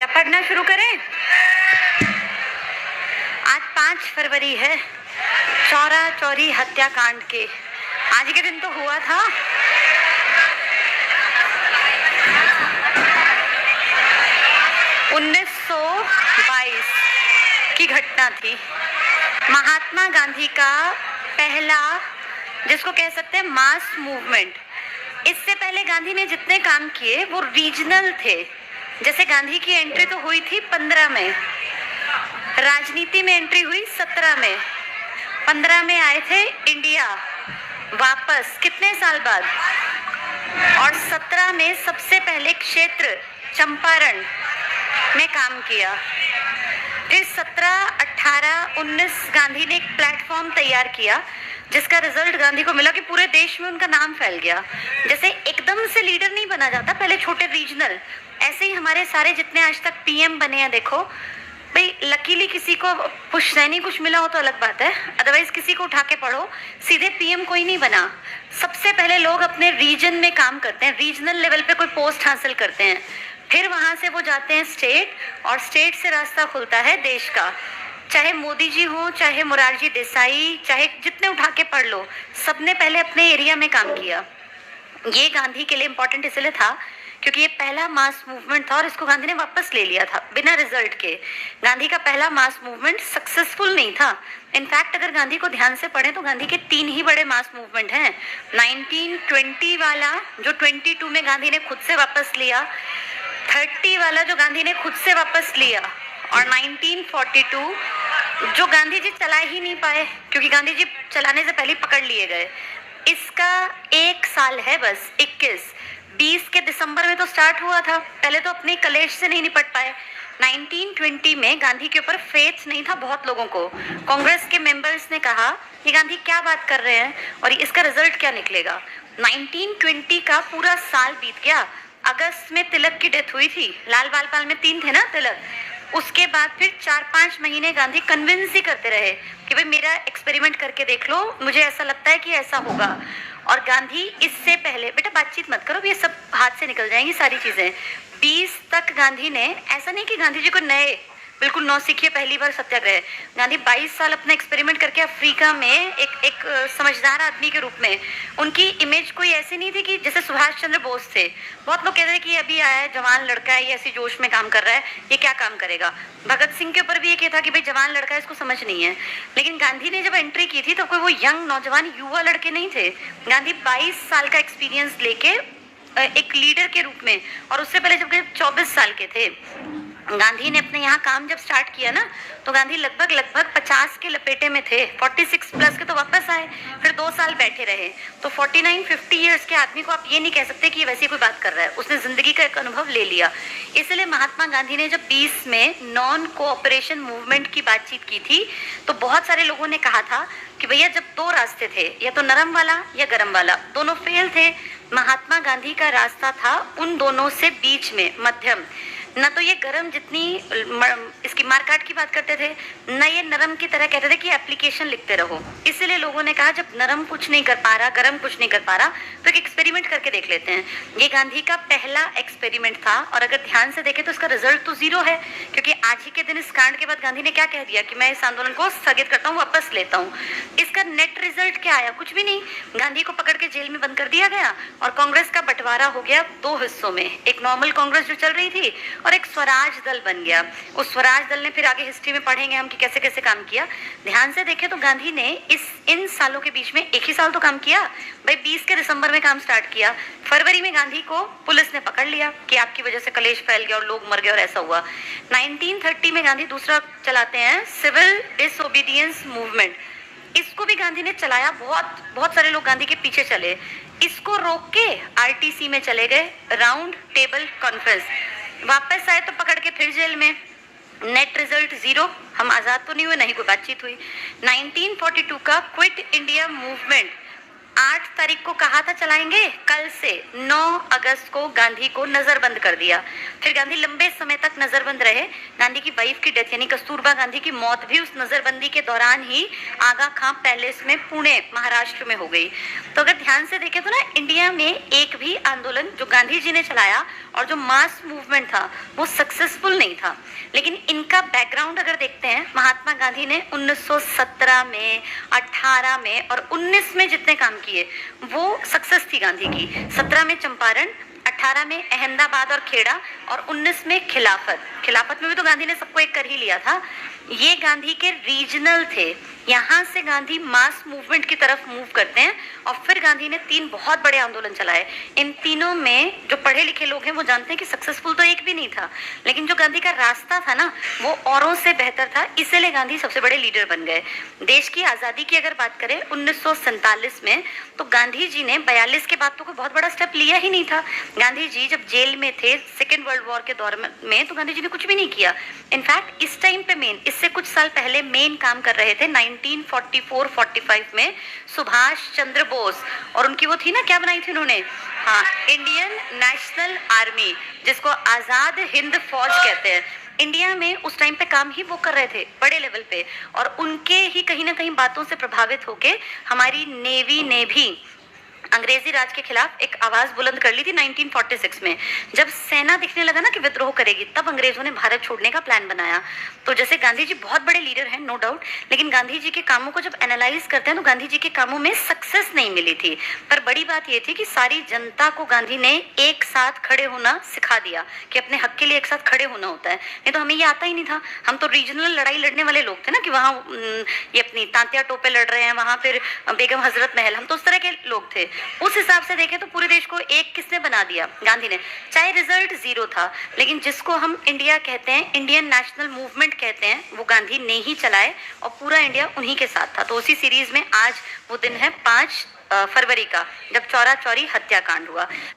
क्या पढ़ना शुरू करें? आज 5 फरवरी है, चौरा चौरी हत्याकांड के आज के दिन तो हुआ था। (1922) की घटना थी। महात्मा गांधी का पहला, जिसको कह सकते हैं मास मूवमेंट। इससे पहले गांधी ने जितने काम किए वो रीजनल थे। जैसे गांधी की एंट्री तो हुई थी 15 में, राजनीति में एंट्री हुई 17 में, 15 में आए थे इंडिया वापस कितने साल बाद, और 17 में सबसे पहले क्षेत्र चंपारण में काम किया। फिर 17, 18, 19 गांधी ने एक प्लेटफॉर्म तैयार किया जिसका रिजल्ट गांधी को मिला कि पूरे देश में उनका नाम फैल गया। जैसे एकदम से लीडर नहीं बना जाता, पहले छोटे रीजनल, ऐसे ही हमारे सारे जितने आज तक पीएम बने हैं, देखो भाई लकीली किसी को पुश्तैनी कुछ मिला हो तो अलग बात है, अदरवाइज किसी को उठा के पढ़ो, सीधे पीएम कोई नहीं बना। सबसे पहले लोग अपने रीजन में काम करते हैं, रीजनल लेवल पे कोई पोस्ट हासिल करते हैं, फिर वहां से वो जाते हैं स्टेट, और स्टेट से रास्ता खुलता है देश का। चाहे मोदी जी हो, चाहे मोरारजी देसाई, चाहे जितने उठा के पढ़ लो, सबने पहले अपने एरिया में काम किया। ये गांधी के लिए इम्पोर्टेंट इसलिए था क्योंकि ये पहला मास मूवमेंट था और इसको गांधी ने वापस ले लिया था बिना रिजल्ट के। गांधी का पहला मास मूवमेंट सक्सेसफुल नहीं था। इनफैक्ट अगर गांधी को ध्यान से पढ़ें तो गांधी के 3 ही बड़े मास मूवमेंट हैं। 1920 वाला जो 22 में गांधी ने खुद से वापस लिया, 30 वाला जो गांधी ने खुद से वापस लिया, और 1942 जो गांधी जी चला ही नहीं पाए क्योंकि गांधी जी चलाने से पहले पकड़ लिए गए। इसका 1 साल है बस, 20 के दिसंबर में तो स्टार्ट हुआ था, पहले तो अपने कलेश से नहीं निपट पाए। 1920 में गांधी के ऊपर फेथ नहीं था बहुत लोगों को। कांग्रेस के मेंबर्स ने कहा कि गांधी क्या बात कर रहे हैं और इसका रिजल्ट क्या निकलेगा। 1920 का पूरा साल बीत गया। अगस्त में तिलक की डेथ हुई थी, लाल बाल पाल में 3 थे ना तिलक। उसके बाद फिर 4-5 महीने गांधी कन्विंस ही करते रहे कि भाई मेरा एक्सपेरिमेंट करके देख लो, मुझे ऐसा लगता है कि ऐसा होगा। और गांधी इससे पहले, बेटा बातचीत मत करो, ये सब हाथ से निकल जाएंगी सारी चीजें। 20 तक गांधी ने, ऐसा नहीं कि गांधी जी को नए बिल्कुल नौसिखिए पहली बार सत्याग्रह, गांधी 22 साल अपना एक्सपेरिमेंट करके अफ्रीका में एक समझदार आदमी के रूप में, उनकी इमेज कोई ऐसी नहीं थी कि जैसे सुभाष चंद्र बोस थे। बहुत लोग कहते थे कि अभी आया है जवान लड़का है, ये ऐसी जोश में काम कर रहा है, ये क्या काम करेगा। भगत सिंह के ऊपर भी ये था कि भाई जवान लड़का है, इसको समझ नहीं है। लेकिन गांधी ने जब एंट्री की थी तो कोई वो यंग नौजवान युवा लड़के नहीं थे। गांधी 22 साल का एक्सपीरियंस लेके एक लीडर के रूप में, और उससे पहले जब 24 साल के थे गांधी ने अपने यहाँ काम जब स्टार्ट किया ना, तो गांधी लगभग 50 के लपेटे में थे। 46 प्लस के तो वापस आए, फिर 2 साल बैठे रहे। तो 49-50 ईयर्स के आदमी को आप ये नहीं कह सकते कि वैसी कोई बात कर रहा है, उसने जिंदगी का एक अनुभव ले लिया। इसलिए महात्मा गांधी ने जब 20 में नॉन कोऑपरेशन मूवमेंट की बातचीत की थी तो बहुत सारे लोगों ने कहा था कि भैया जब 2 रास्ते थे, या तो नरम वाला या गरम वाला, दोनों फेल थे। महात्मा गांधी का रास्ता था उन दोनों से बीच में, मध्यम। न तो ये गरम जितनी इसकी मारकाट की बात करते थे, न ये नरम की तरह कहते थे कि एप्लीकेशन लिखते रहो। इसलिए लोगों ने कहा जब नरम कुछ नहीं कर पा रहा, गरम कुछ नहीं कर पा रहा, तो एक एक्सपेरिमेंट करके देख लेते हैं। ये गांधी का पहला एक्सपेरिमेंट था, और अगर ध्यान से देखें तो इसका रिजल्ट तो 0 है, क्योंकि आज ही के दिन इस कांड के बाद गांधी ने क्या कह दिया कि मैं इस आंदोलन को स्थगित करता हूँ, वापस लेता हूँ। इसका नेट रिजल्ट क्या आया? कुछ भी नहीं। गांधी को पकड़ के जेल में बंद कर दिया गया और कांग्रेस का बंटवारा हो गया 2 हिस्सों में, एक नॉर्मल कांग्रेस जो चल रही थी और एक स्वराज दल बन गया। उस स्वराज दल ने फिर आगे हिस्ट्री में पढ़ेंगे हम कि कैसे कैसे काम किया। ध्यान से देखें तो गांधी ने इन सालों के बीच में 1 ही साल तो काम किया भाई। 20 के दिसंबर में काम स्टार्ट किया, फरवरी में गांधी को पुलिस ने पकड़ लिया कि आपकी वजह से कलेश फैल गया और लोग मर गए और ऐसा हुआ। 1930 में गांधी दूसरा चलाते हैं, सिविल डिसोबीडियंस मूवमेंट। इसको भी गांधी ने चलाया, बहुत सारे लोग गांधी के पीछे चले। इसको रोक के आरटीसी में चले गए, राउंड टेबल कॉन्फ्रेंस। वापस आए तो पकड़ के फिर जेल में। नेट रिजल्ट 0, हम आजाद तो नहीं हुए, नहीं कोई बातचीत हुई। 1942 का क्विट इंडिया मूवमेंट 8 तारीख को कहा था चलाएंगे, कल से 9 अगस्त को गांधी को नजरबंद कर दिया। फिर गांधी लंबे समय तक नजरबंद रहे। गांधी की वाइफ की डेथ यानी कस्तूरबा गांधी की मौत भी उस नजरबंदी के दौरान ही आगा खां पैलेस में पुणे महाराष्ट्र में हो गई। तो अगर ध्यान से देखें तो ना इंडिया में एक भी आंदोलन जो गांधी जी ने चलाया और जो मास मूवमेंट था वो सक्सेसफुल नहीं था। लेकिन इनका बैकग्राउंड अगर देखते हैं, महात्मा गांधी ने 1917 में, 18 में और 19 में जितने काम किए वो सक्सेस थी गांधी की। 17 में चंपारण, 18 में अहमदाबाद और खेड़ा और 19 में खिलाफत में भी तो गांधी ने सबको एक कर ही लिया था। ये गांधी के रीजनल थे। यहाँ से गांधी मास मूवमेंट की तरफ मूव करते हैं और फिर गांधी ने 3 बहुत बड़े आंदोलन चलाए। इन तीनों में जो पढ़े लिखे लोग हैं वो जानते हैं कि सक्सेसफुल तो एक भी नहीं था, लेकिन जो गांधी का रास्ता था ना वो औरों से बेहतर था, इसीलिए गांधी सबसे बड़े लीडर बन गए। देश की आज़ादी की अगर बात करें 1947 में, तो गांधी जी ने 42 के बाद तो कोई बहुत बड़ा स्टेप लिया ही नहीं था। गांधी जी जब जेल में थे सेकेंड वर्ल्ड वॉर के दौर में, तो गांधी जी ने कुछ भी नहीं किया। इनफैक्ट इस टाइम पे इससे कुछ साल पहले मेन काम कर रहे थे 1944-45 में सुभाष चंद्र बोस, और उनकी वो थी ना, क्या बनाई थी उन्होंने, हाँ, इंडियन नेशनल आर्मी, जिसको आजाद हिंद फौज कहते हैं। इंडिया में उस टाइम पे काम ही वो कर रहे थे बड़े लेवल पे, और उनके ही कहीं ना कहीं बातों से प्रभावित होके हमारी नेवी ने भी अंग्रेजी राज के खिलाफ एक आवाज बुलंद कर ली थी 1946 में। जब सेना दिखने लगा ना कि विद्रोह करेगी, तब अंग्रेजों ने भारत छोड़ने का प्लान बनाया। तो जैसे गांधी जी बहुत बड़े लीडर हैं, नो डाउट, लेकिन गांधी जी के कामों को जब एनालाइज करते हैं तो गांधी जी के कामों में सक्सेस नहीं मिली थी। पर बड़ी बात ये थी कि सारी जनता को गांधी ने एक साथ खड़े होना सिखा दिया कि अपने हक के लिए एक साथ खड़े होना होता है। नहीं तो हमें ये आता ही नहीं था। हम तो रीजनल लड़ाई लड़ने वाले लोग थे ना, कि वहाँ ये अपनी तांतिया टोपे लड़ रहे हैं, वहाँ फिर बेगम हजरत महल, हम तो उस तरह के लोग थे। उस हिसाब से देखें तो पूरे देश को एक किसने बना दिया, गांधी ने। चाहे रिजल्ट 0 था, लेकिन जिसको हम इंडिया कहते हैं, इंडियन नेशनल मूवमेंट कहते हैं, वो गांधी ने ही चलाए और पूरा इंडिया उन्हीं के साथ था। तो उसी सीरीज में आज वो दिन है 5 फरवरी का, जब चौरा चौरी हत्याकांड हुआ।